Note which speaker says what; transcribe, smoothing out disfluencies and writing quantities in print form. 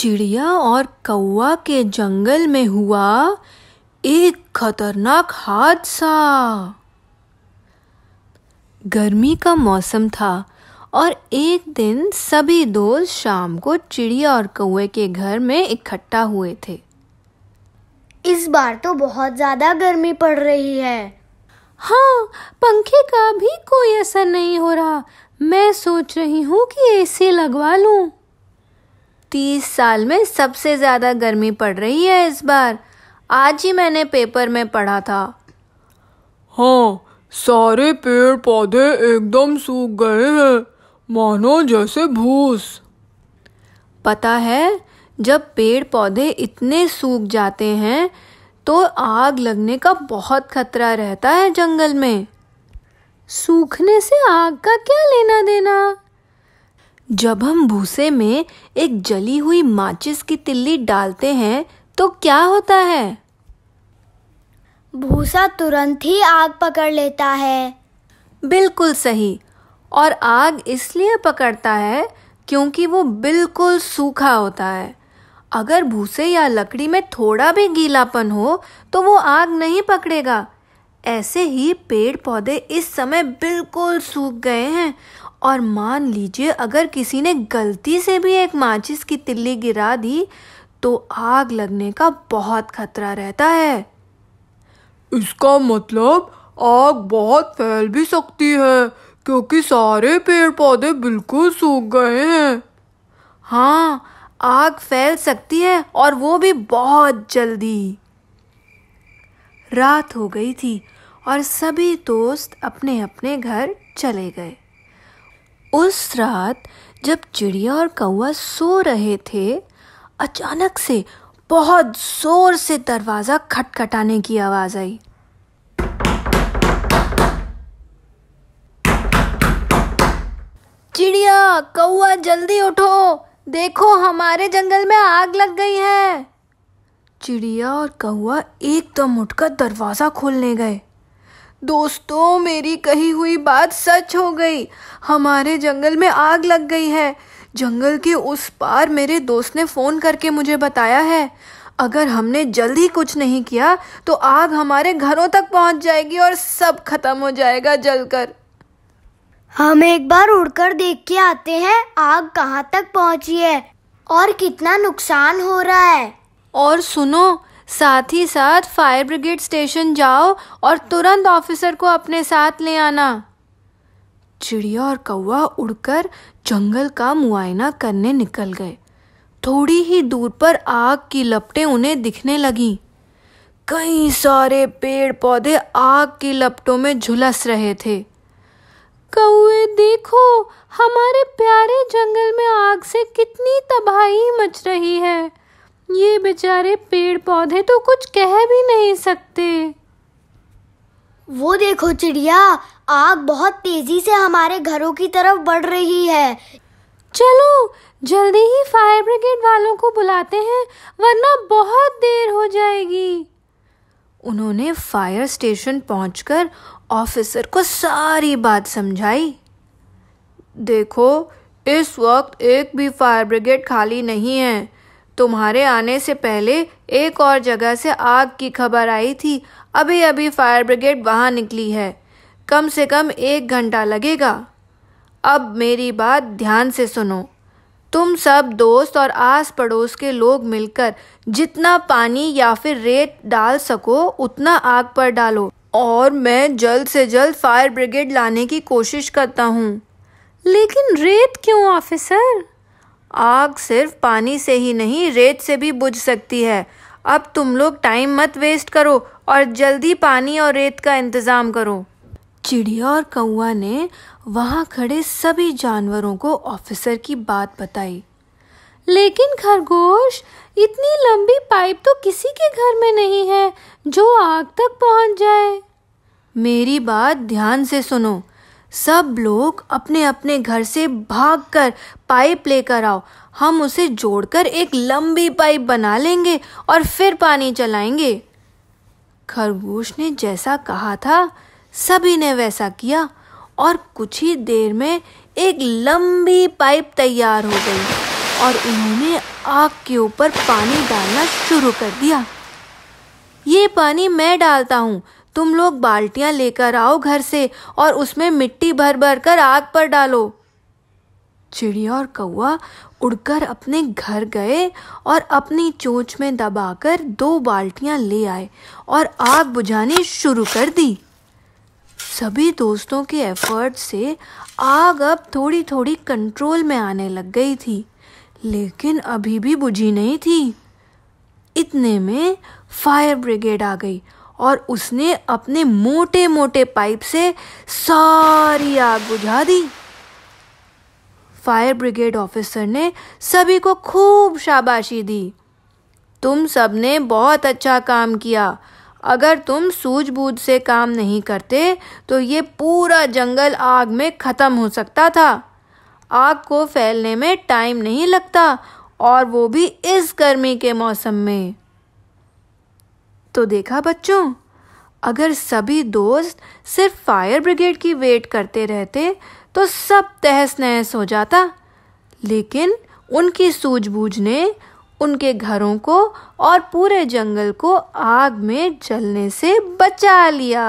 Speaker 1: चिड़िया और कौवा के जंगल में हुआ एक खतरनाक हादसा। गर्मी का मौसम था और एक दिन सभी दोस्त शाम को चिड़िया और कौवे के घर में इकट्ठा हुए थे।
Speaker 2: इस बार तो बहुत ज्यादा गर्मी पड़ रही है।
Speaker 1: हाँ, पंखे का भी कोई असर नहीं हो रहा। मैं सोच रही हूँ कि एसी लगवा लूं। 30 साल में सबसे ज्यादा गर्मी पड़ रही है इस बार। आज ही मैंने पेपर में पढ़ा था।
Speaker 3: हाँ, सारे पेड़ पौधे एकदम सूख गए हैं, मानो जैसे भूस।
Speaker 1: पता है, जब पेड़ पौधे इतने सूख जाते हैं तो आग लगने का बहुत खतरा रहता है जंगल में। सूखने से आग का क्या लेना देना? जब हम भूसे में एक जली हुई माचिस की तिल्ली डालते हैं तो क्या होता है?
Speaker 2: भूसा तुरंत ही आग पकड़ लेता है।
Speaker 1: बिल्कुल सही। और आग इसलिए पकड़ता है क्योंकि वो बिल्कुल सूखा होता है। अगर भूसे या लकड़ी में थोड़ा भी गीलापन हो तो वो आग नहीं पकड़ेगा। ऐसे ही पेड़ पौधे इस समय बिल्कुल सूख गए हैं और मान लीजिए अगर किसी ने गलती से भी एक माचिस की तिल्ली गिरा दी तो आग लगने का बहुत खतरा रहता है।
Speaker 3: इसका मतलब आग बहुत फैल भी सकती है क्योंकि सारे पेड़ पौधे बिल्कुल सूख गए हैं।
Speaker 1: हाँ, आग फैल सकती है और वो भी बहुत जल्दी। रात हो गई थी और सभी दोस्त अपने अपने घर चले गए। उस रात जब चिड़िया और कौवा सो रहे थे, अचानक से बहुत जोर से दरवाजा खटखटाने की आवाज आई। चिड़िया, कौवा, जल्दी उठो, देखो हमारे जंगल में आग लग गई है। चिड़िया और कौवा एकदम उठकर दरवाजा खोलने गए। दोस्तों, मेरी कही हुई बात सच हो गई। हमारे जंगल में आग लग गई है। जंगल के उस पार मेरे दोस्त ने फोन करके मुझे बताया है। अगर हमने जल्दी कुछ नहीं किया तो आग हमारे घरों तक पहुंच जाएगी और सब खत्म हो जाएगा जलकर।
Speaker 2: हम एक बार उड़कर देख के आते हैं आग कहाँ तक पहुँची है और कितना नुकसान हो रहा है।
Speaker 1: और सुनो, साथ ही साथ फायर ब्रिगेड स्टेशन जाओ और तुरंत ऑफिसर को अपने साथ ले आना। चिड़िया और कौवा उड़कर जंगल का मुआयना करने निकल गए। थोड़ी ही दूर पर आग की लपटें उन्हें दिखने लगीं। कई सारे पेड़ पौधे आग की लपटों में झुलस रहे थे। कौवे, देखो, हमारे प्यारे जंगल में आग से कितनी तबाही मच रही है। ये बेचारे पेड़ पौधे तो कुछ कह भी नहीं सकते।
Speaker 2: वो देखो चिड़िया, आग बहुत तेजी से हमारे घरों की तरफ बढ़ रही है।
Speaker 1: चलो जल्दी ही फायर ब्रिगेड वालों को बुलाते हैं, वरना बहुत देर हो जाएगी। उन्होंने फायर स्टेशन पहुंचकर ऑफिसर को सारी बात समझाई। देखो, इस वक्त एक भी फायर ब्रिगेड खाली नहीं है। तुम्हारे आने से पहले एक और जगह से आग की खबर आई थी। अभी अभी फायर ब्रिगेड वहां निकली है। कम से कम 1 घंटा लगेगा। अब मेरी बात ध्यान से सुनो। तुम सब दोस्त और आस पड़ोस के लोग मिलकर जितना पानी या फिर रेत डाल सको उतना आग पर डालो और मैं जल्द से जल्द फायर ब्रिगेड लाने की कोशिश करता हूँ। लेकिन रेत क्यों ऑफिसर? आग सिर्फ पानी से ही नहीं, रेत से भी बुझ सकती है। अब तुम लोग टाइम मत वेस्ट करो और जल्दी पानी और रेत का इंतजाम करो। चिड़िया और कौवा ने वहां खड़े सभी जानवरों को ऑफिसर की बात बताई। लेकिन खरगोश, इतनी लंबी पाइप तो किसी के घर में नहीं है जो आग तक पहुंच जाए। मेरी बात ध्यान से सुनो। सब लोग अपने अपने घर से भागकर पाइप लेकर आओ। हम उसे जोड़कर एक लंबी पाइप बना लेंगे और फिर पानी चलाएंगे। खरगोश ने जैसा कहा था सभी ने वैसा किया और कुछ ही देर में एक लंबी पाइप तैयार हो गई और उन्होंने आग के ऊपर पानी डालना शुरू कर दिया। ये पानी मैं डालता हूँ, तुम लोग बाल्टियाँ लेकर आओ घर से और उसमें मिट्टी भर भर कर आग पर डालो। चिड़िया और कौवा उड़कर अपने घर गए और अपनी चोंच में दबाकर 2 बाल्टियां ले आए और आग बुझानी शुरू कर दी। सभी दोस्तों के एफर्ट से आग अब थोड़ी थोड़ी कंट्रोल में आने लग गई थी, लेकिन अभी भी बुझी नहीं थी। इतने में फायर ब्रिगेड आ गई और उसने अपने मोटे मोटे पाइप से सारी आग बुझा दी। फायर ब्रिगेड ऑफिसर ने सभी को खूब शाबाशी दी। तुम सबने बहुत अच्छा काम किया। अगर तुम सूझबूझ से काम नहीं करते तो ये पूरा जंगल आग में ख़त्म हो सकता था। आग को फैलने में टाइम नहीं लगता, और वो भी इस गर्मी के मौसम में। तो देखा बच्चों, अगर सभी दोस्त सिर्फ फायर ब्रिगेड की वेट करते रहते तो सब तहस नहस हो जाता, लेकिन उनकी सूझबूझ ने उनके घरों को और पूरे जंगल को आग में जलने से बचा लिया।